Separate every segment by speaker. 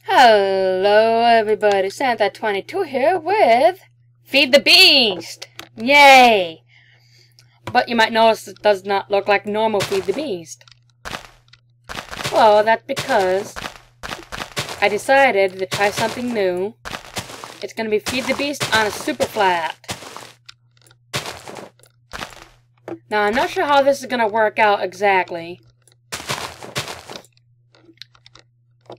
Speaker 1: Hello everybody, Santa22 here with Feed the Beast! Yay! But you might notice it does not look like normal Feed the Beast. Well, that's because I decided to try something new. It's going to be Feed the Beast on a Superflat. Now, I'm not sure how this is going to work out exactly,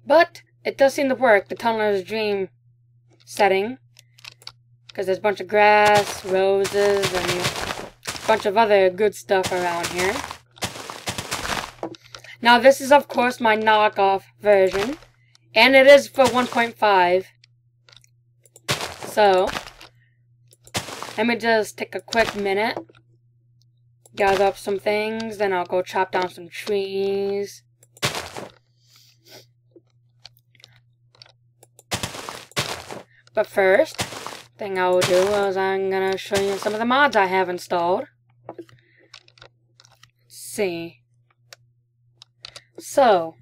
Speaker 1: but it does seem to work, the Tunneler's Dream setting, because there's a bunch of grass, roses, and a bunch of other good stuff around here. Now, this is, of course, my knockoff version, and it is for 1.5. So, let me just take a quick minute, gather up some things, then I'll go chop down some trees. But first, thing I will do is I'm gonna show you some of the mods I have installed. Let's see. So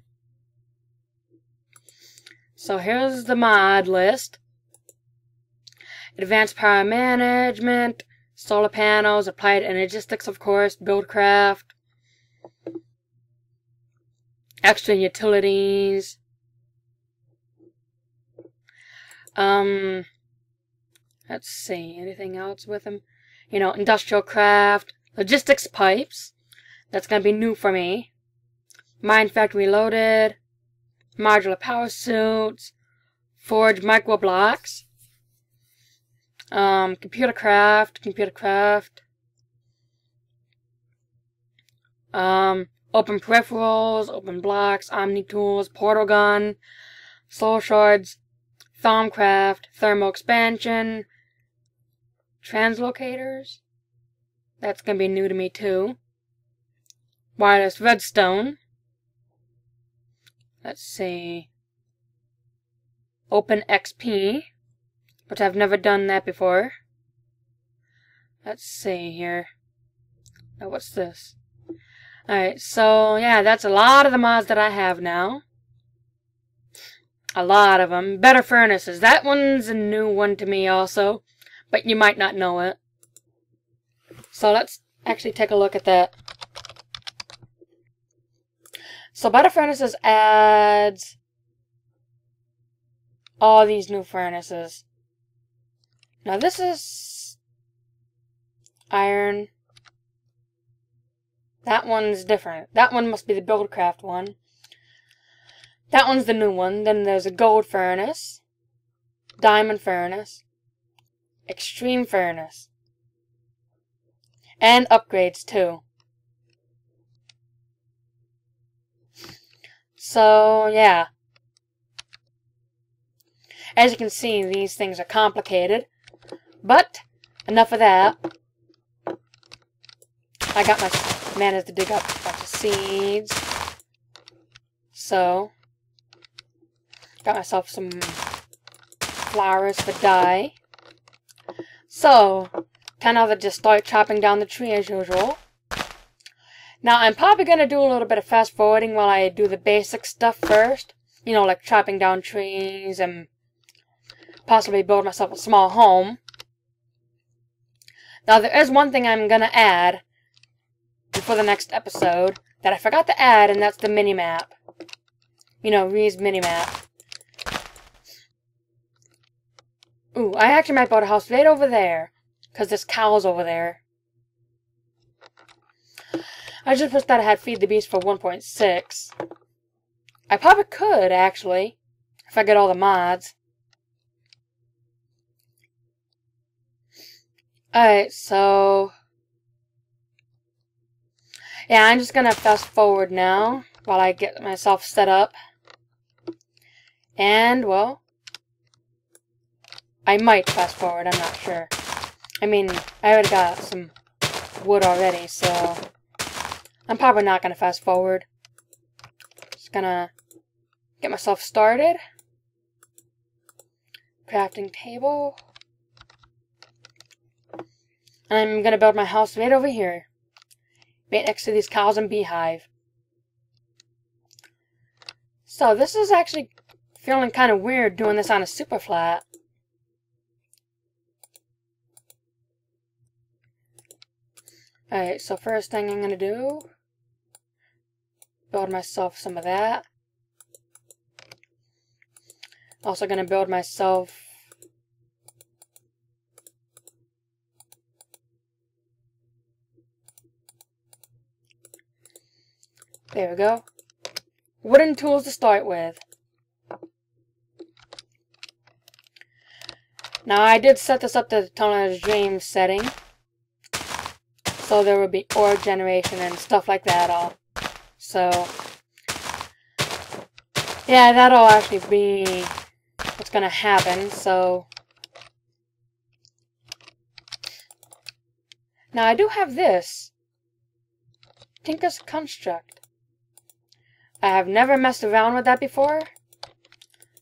Speaker 1: here's the mod list. Advanced power management, solar panels, applied energistics, of course, buildcraft, extra utilities. Let's see, anything else with them? You know, industrial craft, logistics pipes. That's gonna be new for me. Mine factory loaded, modular power suits, forge micro blocks, computer craft, open peripherals, open blocks, omni tools, portal gun, soul shards, Thermcraft, thermal expansion, translocators. That's going to be new to me too. Wireless redstone. Let's see. Open XP, which I've never done that before. Let's see here. Now what's this? Alright, so yeah, that's a lot of the mods that I have now. A lot of them. Better furnaces. That one's a new one to me also, but you might not know it. So let's actually take a look at that. So better furnaces adds all these new furnaces. Now this is iron. That one's different. That one must be the Buildcraft one. That one's the new one. Then there's a gold furnace, diamond furnace, extreme furnace, and upgrades too. So, yeah. As you can see, these things are complicated. But, enough of that. I got my managed to dig up a bunch of seeds. So, got myself some flowers for dye. So, time now to just start chopping down the tree as usual. Now, I'm probably going to do a little bit of fast forwarding while I do the basic stuff first. You know, like chopping down trees and possibly build myself a small home. Now, there is one thing I'm going to add before the next episode that I forgot to add, and that's the minimap. You know, Ree's minimap. Ooh, I actually might build a house right over there, because this cow's over there. I just wish that I had Feed the Beast for 1.6. I probably could, actually, if I get all the mods. Alright, so yeah, I'm just gonna fast forward now while I get myself set up. And, well, I might fast forward, I'm not sure. I mean, I already got some wood already, so I'm probably not gonna fast forward. Just gonna get myself started. Crafting table. And I'm gonna build my house right over here. Right next to these cows and beehive. So this is actually feeling kind of weird doing this on a Superflat. Alright, so first thing I'm gonna do, build myself some of that. Also gonna build myself there we go. Wooden tools to start with. Now I did set this up to the Tunnel's Dream setting, so there would be ore generation and stuff like that all. So yeah, that'll actually be what's gonna happen. So now I do have this Tinker's Construct. I have never messed around with that before,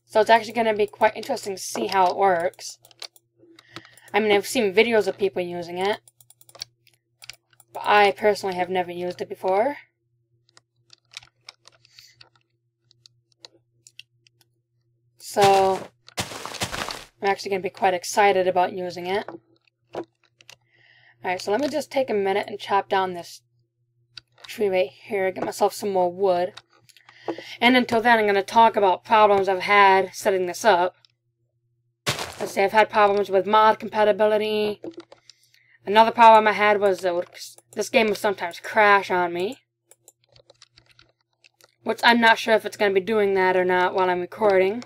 Speaker 1: so it's actually going to be quite interesting to see how it works. I mean, I've seen videos of people using it, but I personally have never used it before. So I'm actually going to be quite excited about using it. Alright, so let me just take a minute and chop down this tree right here, get myself some more wood. And until then, I'm going to talk about problems I've had setting this up. Let's say I've had problems with mod compatibility. Another problem I had was that this game will sometimes crash on me. Which I'm not sure if it's going to be doing that or not while I'm recording.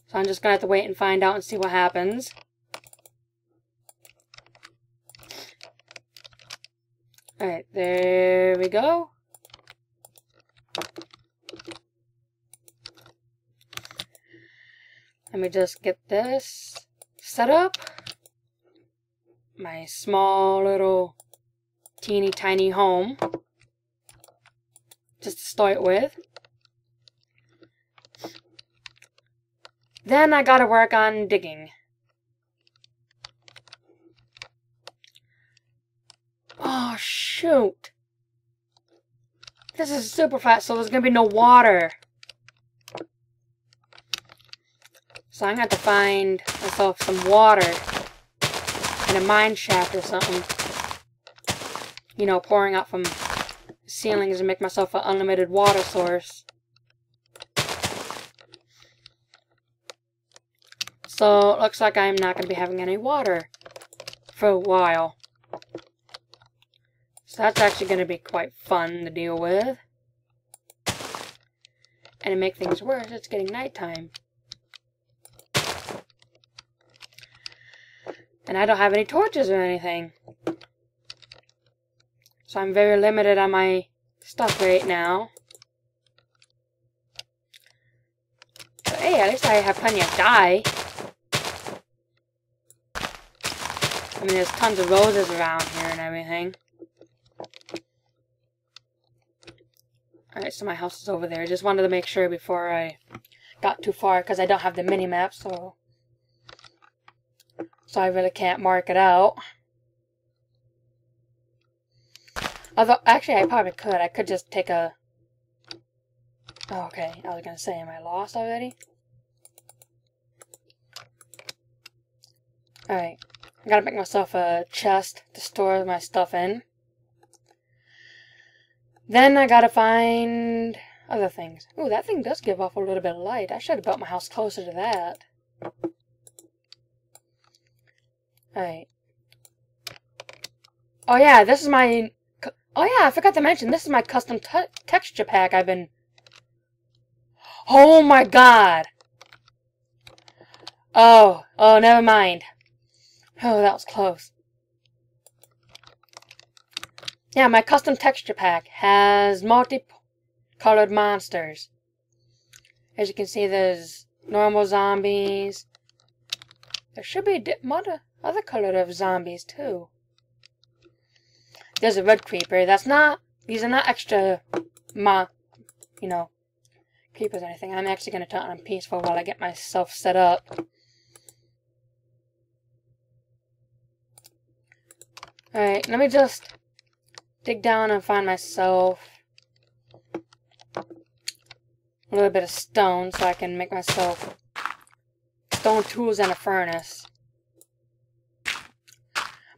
Speaker 1: So I'm just going to have to wait and find out and see what happens. Alright, there we go. Let me just get this set up. My small little teeny tiny home. Just to start with. Then I gotta work on digging. Oh shoot! This is Superflat, so there's gonna be no water. So I'm gonna have to find myself some water in a mine shaft or something. You know, pouring out from ceilings and make myself an unlimited water source. So it looks like I'm not gonna be having any water for a while. So that's actually going to be quite fun to deal with. And to make things worse, it's getting nighttime. And I don't have any torches or anything. So I'm very limited on my stuff right now. But hey, at least I have plenty of dye. I mean, there's tons of roses around here and everything. Alright, so my house is over there. I just wanted to make sure before I got too far, because I don't have the mini-map, so I really can't mark it out. Although, actually, I probably could. I could just take a... Oh, okay, I was going to say, am I lost already? Alright, I gotta make myself a chest to store my stuff in. Then I gotta find other things. Ooh, that thing does give off a little bit of light. I should have built my house closer to that. Alright. Oh yeah, this is my... Oh yeah, I forgot to mention, this is my custom texture pack I've been... Oh my god! Oh, never mind. Oh, that was close. Yeah, my custom texture pack has multicolored monsters. As you can see, there's normal zombies. There should be other color of zombies, too. There's a red creeper. These are not extra, creepers or anything. I'm actually going to turn on peaceful while I get myself set up. Alright, let me just dig down and find myself a little bit of stone so I can make myself stone tools and a furnace.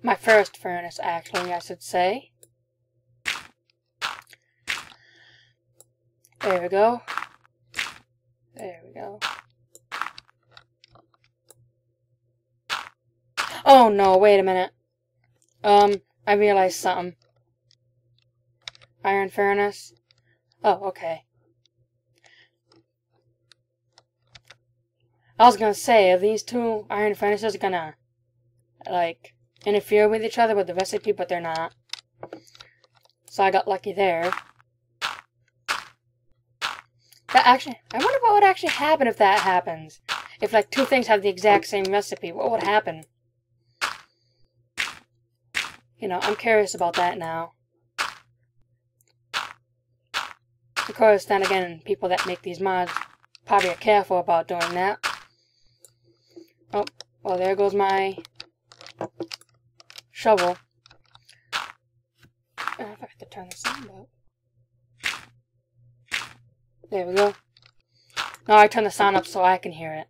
Speaker 1: My first furnace, actually, I should say. There we go. There we go. Oh no, wait a minute. I realized something. Iron furnace. Oh, okay. I was gonna say, are these two iron furnaces gonna, like, interfere with each other with the recipe, but they're not. So I got lucky there. That actually, I wonder what would actually happen if that happens. If, like, two things have the exact same recipe, what would happen? You know, I'm curious about that now. Of course, then again, people that make these mods probably are careful about doing that. Oh, well, there goes my shovel. I forgot to turn the sound up. There we go. Now I turn the sound up so I can hear it.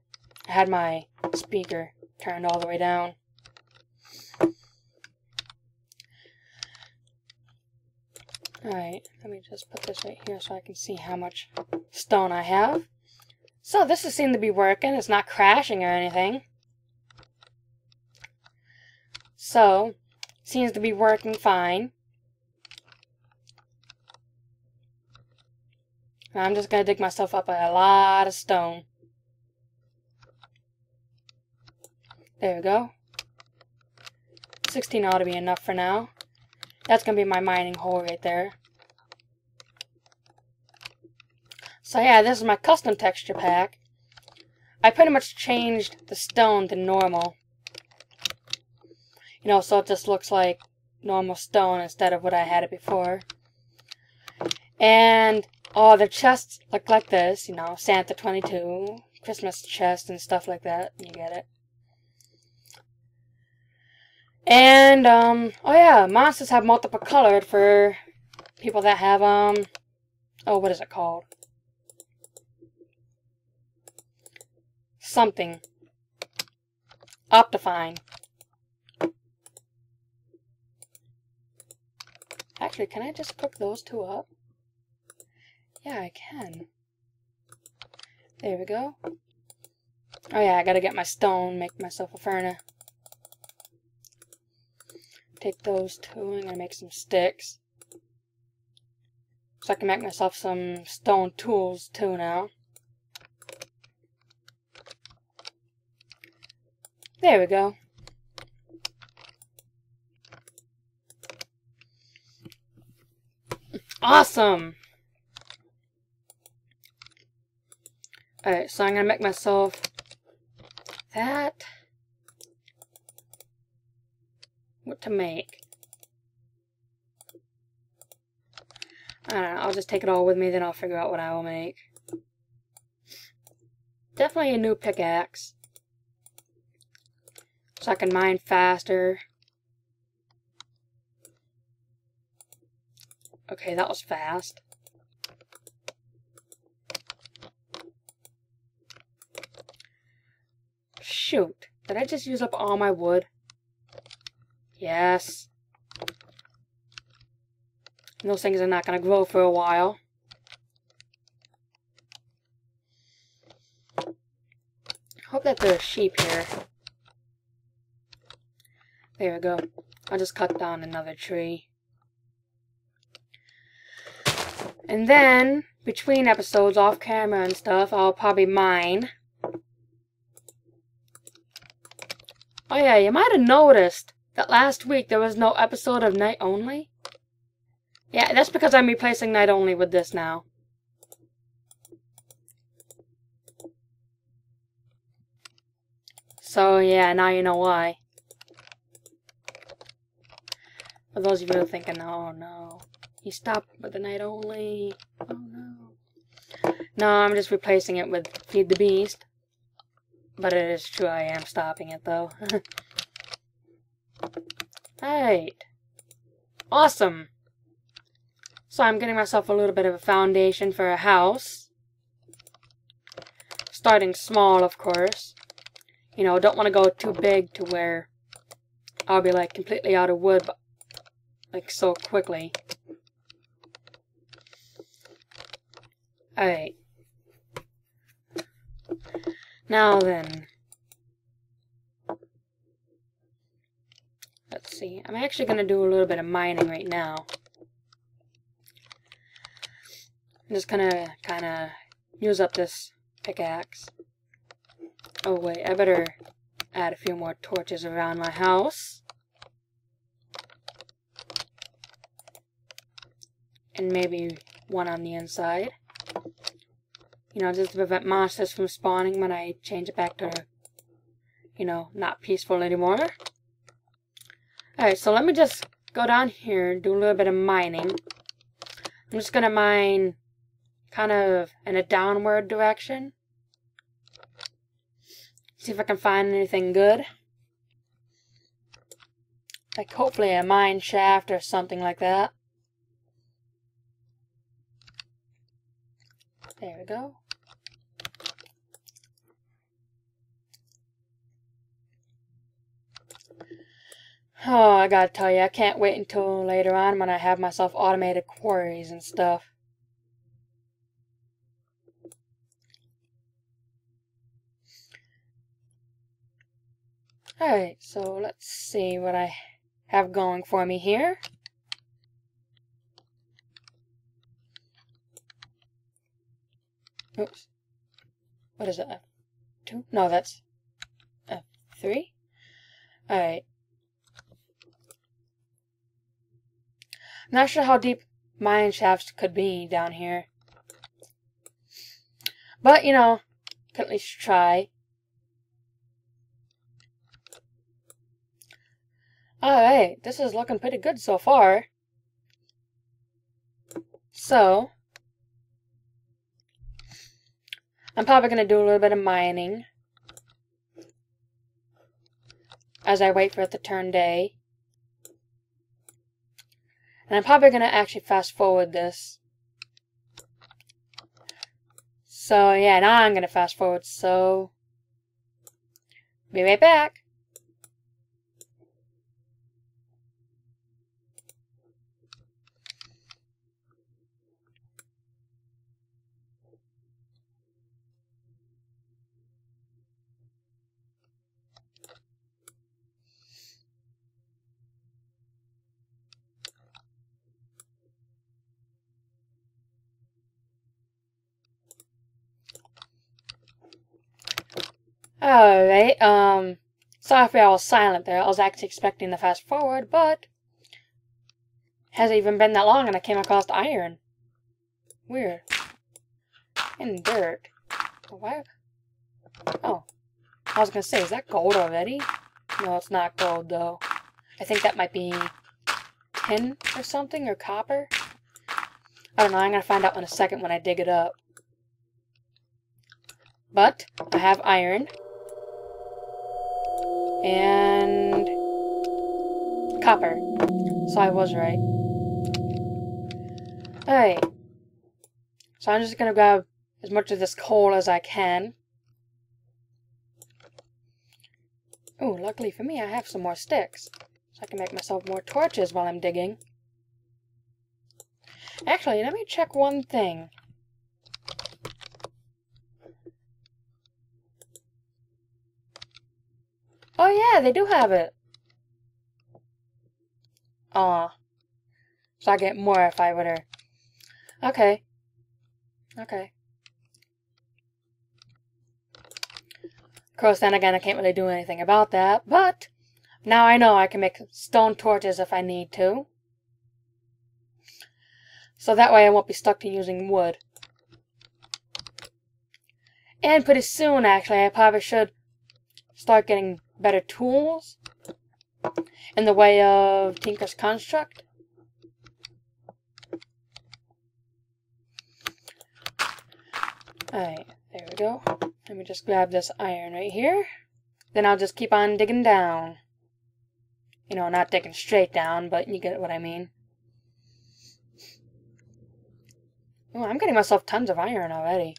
Speaker 1: I had my speaker turned all the way down. Alright, let me just put this right here so I can see how much stone I have. So this seems to be working. It's not crashing or anything. So, seems to be working fine. I'm just going to dig myself up a lot of stone. There we go. 16 ought to be enough for now. That's going to be my mining hole right there. So yeah, this is my custom texture pack. I pretty much changed the stone to normal. You know, so it just looks like normal stone instead of what I had it before. And all the chests look like this, you know, Santa 22, Christmas chest and stuff like that. You get it. And, oh yeah, monsters have multiple colored for people that have, oh, what is it called? Something. Optifine. Actually, can I just cook those two up? Yeah, I can. There we go. Oh yeah, I gotta get my stone, make myself a furnace. Take those two, I'm gonna make some sticks. So I can make myself some stone tools too now. There we go. Awesome! Alright, so I'm gonna make myself that. What to make? I don't know, I'll just take it all with me, then I'll figure out what I will make. Definitely a new pickaxe. So I can mine faster. Okay, that was fast. Shoot, did I just use up all my wood? Yes. And those things are not going to grow for a while. Hope that there's sheep here. There we go. I'll just cut down another tree. And then, between episodes, off camera and stuff, I'll probably mine. Oh yeah, you might have noticed that last week there was no episode of Night Only. Yeah, that's because I'm replacing Night Only with this now. So yeah, now you know why. For those of you who are thinking, oh no, he stopped with the Night Only. Oh no. No, I'm just replacing it with Feed the Beast. But it is true, I am stopping it though. Right. Awesome. So I'm getting myself a little bit of a foundation for a house. starting small, of course. You know, don't want to go too big to where I'll be like completely out of wood, like so quickly. Alright. Now then. Let's see. I'm actually going to do a little bit of mining right now. I'm just gonna kind of use up this pickaxe. Oh wait, I better add a few more torches around my house. And maybe one on the inside. You know, just to prevent monsters from spawning when I change it back to, you know, not peaceful anymore. Alright, so let me just go down here and do a little bit of mining. I'm just gonna mine kind of in a downward direction. See if I can find anything good. Like hopefully a mine shaft or something like that. There we go. Oh, I gotta tell you, I can't wait until later on when I have myself automated quarries and stuff. Alright, so let's see what I have going for me here. Oops. What is it? F2? No, that's F3. Alright. I'm not sure how deep mine shafts could be down here. But, you know, can at least try. Alright, this is looking pretty good so far. So, I'm probably going to do a little bit of mining as I wait for it to turn day. And I'm probably going to actually fast forward this. So, yeah, now I'm going to fast forward, so be right back. Alright, sorry if I was silent there. I was actually expecting to fast forward, but hasn't even been that long and I came across iron. Weird. And dirt. Why? Oh. I was gonna say, is that gold already? No, it's not gold though. I think that might be tin or something, or copper. I don't know, I'm gonna find out in a second when I dig it up. But, I have iron. And copper. So I was right. Alright. So I'm just gonna grab as much of this coal as I can. Oh, luckily for me I have some more sticks. So I can make myself more torches while I'm digging. Actually, let me check one thing. Oh yeah, they do have it. Aw. So I get more if I were to... Okay. Okay. Of course, then again, I can't really do anything about that, but now I know I can make stone torches if I need to. So that way I won't be stuck to using wood. And pretty soon, actually, I probably should start getting better tools in the way of Tinker's Construct. Alright, there we go. Let me just grab this iron right here. Then I'll just keep on digging down. You know, not digging straight down, but you get what I mean. Oh, I'm getting myself tons of iron already.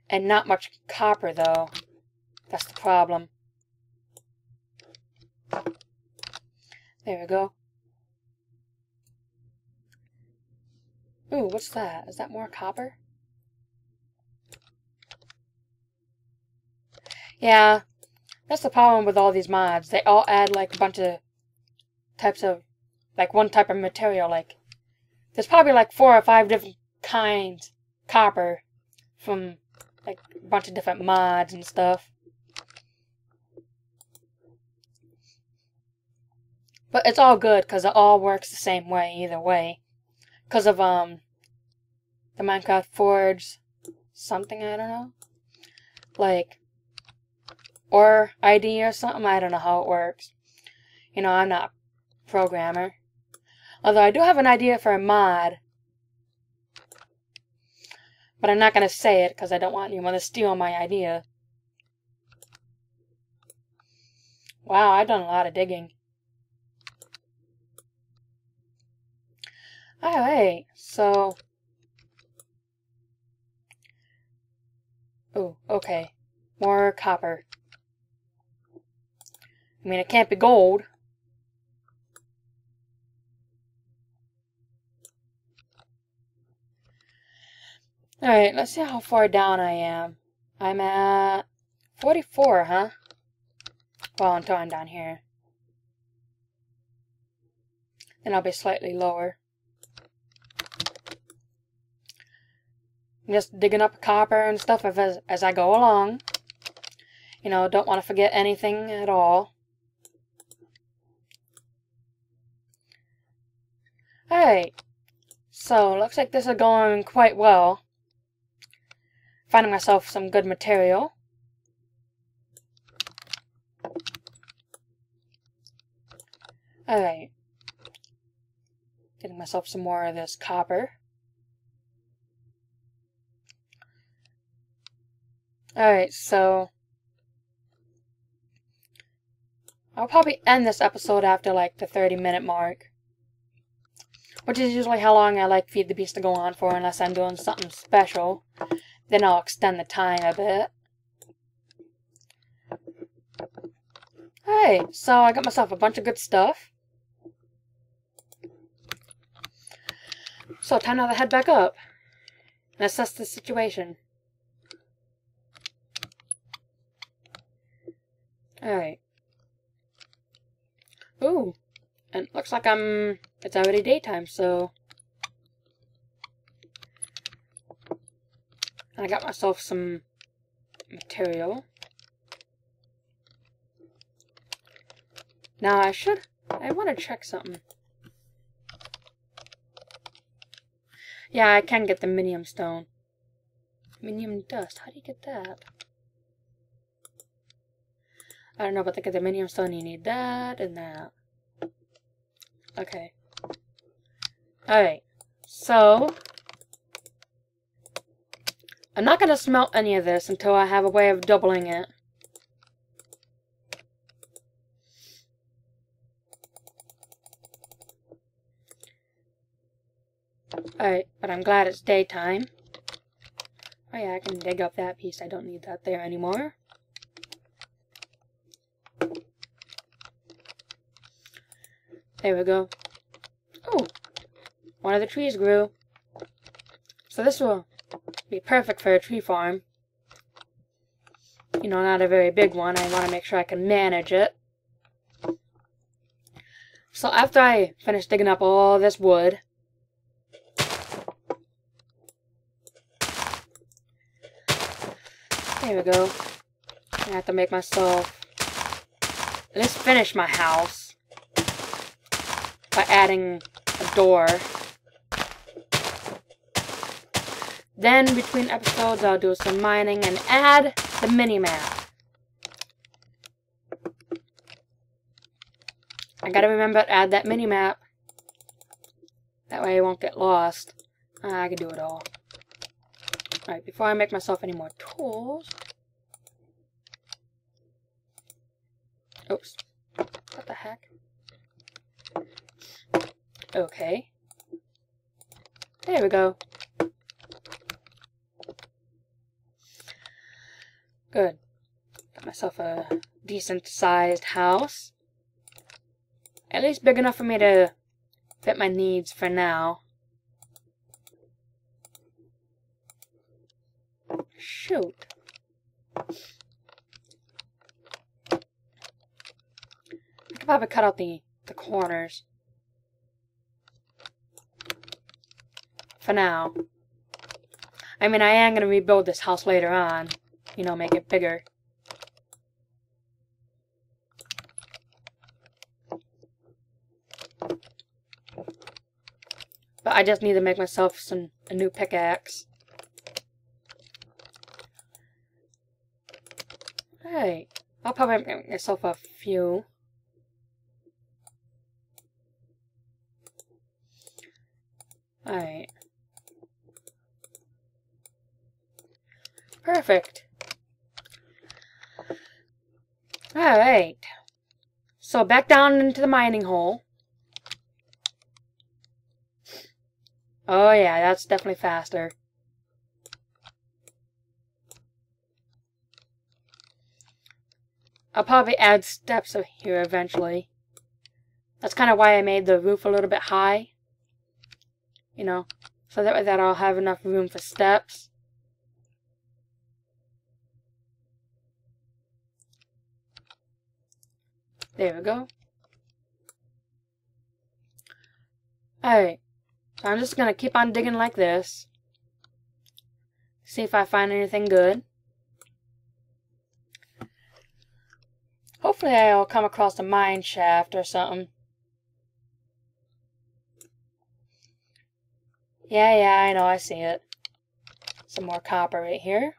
Speaker 1: And not much copper, though. That's the problem. There we go. Ooh, what's that? Is that more copper? Yeah, that's the problem with all these mods. They all add like a bunch of types of, like one type of material. Like, there's probably like 4 or 5 different kinds of copper from like a bunch of different mods and stuff. But it's all good because it all works the same way either way. Because of the Minecraft Forge something, I don't know. Like, or ID or something, I don't know how it works. You know, I'm not a programmer. Although I do have an idea for a mod. But I'm not going to say it because I don't want anyone to steal my idea. Wow, I've done a lot of digging. Alright, so... Oh, okay. More copper. I mean, it can't be gold. Alright, let's see how far down I am. I'm at 44, huh? Well, until I'm down here. Then I'll be slightly lower. I'm just digging up copper and stuff as I go along. You know, don't want to forget anything at all. Alright, so looks like this is going quite well. Finding myself some good material. Alright. Getting myself some more of this copper. Alright, so I'll probably end this episode after like the 30-minute mark. Which is usually how long I like Feed the Beast to go on for, unless I'm doing something special. Then I'll extend the time a bit. Alright, so I got myself a bunch of good stuff. So time now to head back up and assess the situation. Alright. Ooh. And it looks like it's already daytime, so... I got myself some material. Now I want to check something. Yeah, I can get the minium stone. Minium dust, how do you get that? I don't know, but to get the minium stone you need that and that. Okay. Alright. So, I'm not going to smelt any of this until I have a way of doubling it. Alright, but I'm glad it's daytime. Oh yeah, I can dig up that piece. I don't need that there anymore. There we go. Oh, one of the trees grew. So this will be perfect for a tree farm. You know, not a very big one. I want to make sure I can manage it. So after I finish digging up all this wood, there we go. I have to make myself at least finish my house by adding a door. Then between episodes I'll do some mining and add the mini-map. I gotta remember to add that mini-map. That way I won't get lost. I can do it all. Alright, before I make myself any more tools... Oops. What the heck? Okay. There we go. Good. Got myself a decent sized house. At least big enough for me to fit my needs for now. Shoot. I could probably cut out the corners. For now. I mean, I am going to rebuild this house later on. You know, make it bigger. But I just need to make myself a new pickaxe. Alright. I'll probably make myself a few. Alright. Perfect. Alright. So back down into the mining hole. Oh yeah, that's definitely faster. I'll probably add steps here eventually. That's kind of why I made the roof a little bit high. You know, so that way that I'll have enough room for steps. There we go. Alright. So I'm just going to keep on digging like this. See if I find anything good. Hopefully I'll come across a mine shaft or something. Yeah, I know, I see it. Some more copper right here.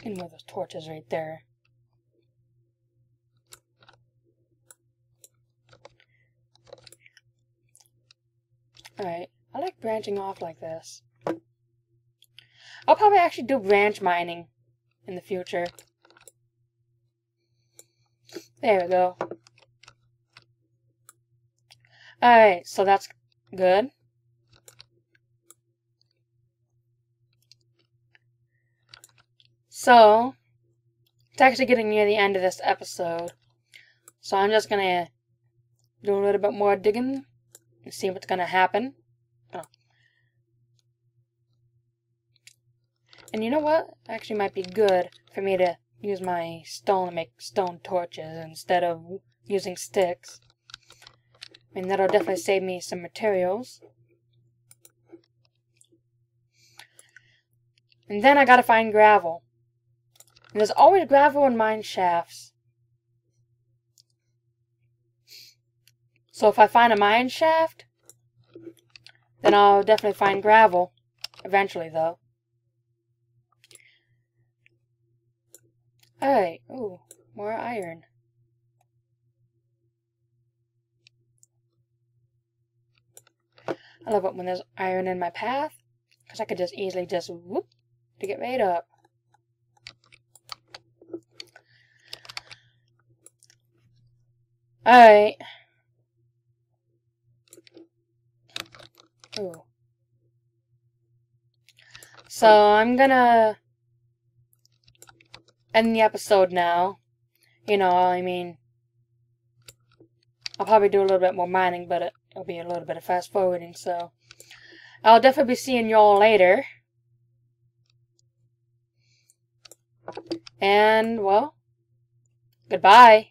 Speaker 1: And one of those torches right there. Alright, I like branching off like this. I'll probably actually do branch mining in the future. There we go. Alright, so that's good. So, it's actually getting near the end of this episode. So I'm just going to do a little bit more digging and see what's going to happen. Oh. And you know what? It actually might be good for me to use my stone to make stone torches instead of using sticks. I mean, that'll definitely save me some materials. And then I gotta find gravel. And there's always gravel in mine shafts. So if I find a mine shaft, then I'll definitely find gravel. Eventually, though. Alright. Ooh, more iron. I love it when there's iron in my path, because I could just easily just whoop to get right up. Alright. Ooh. So I'm gonna end the episode now. You know, I mean, I'll probably do a little bit more mining, but it'll be a little bit of fast forwarding, so I'll definitely be seeing y'all later. And, well, goodbye.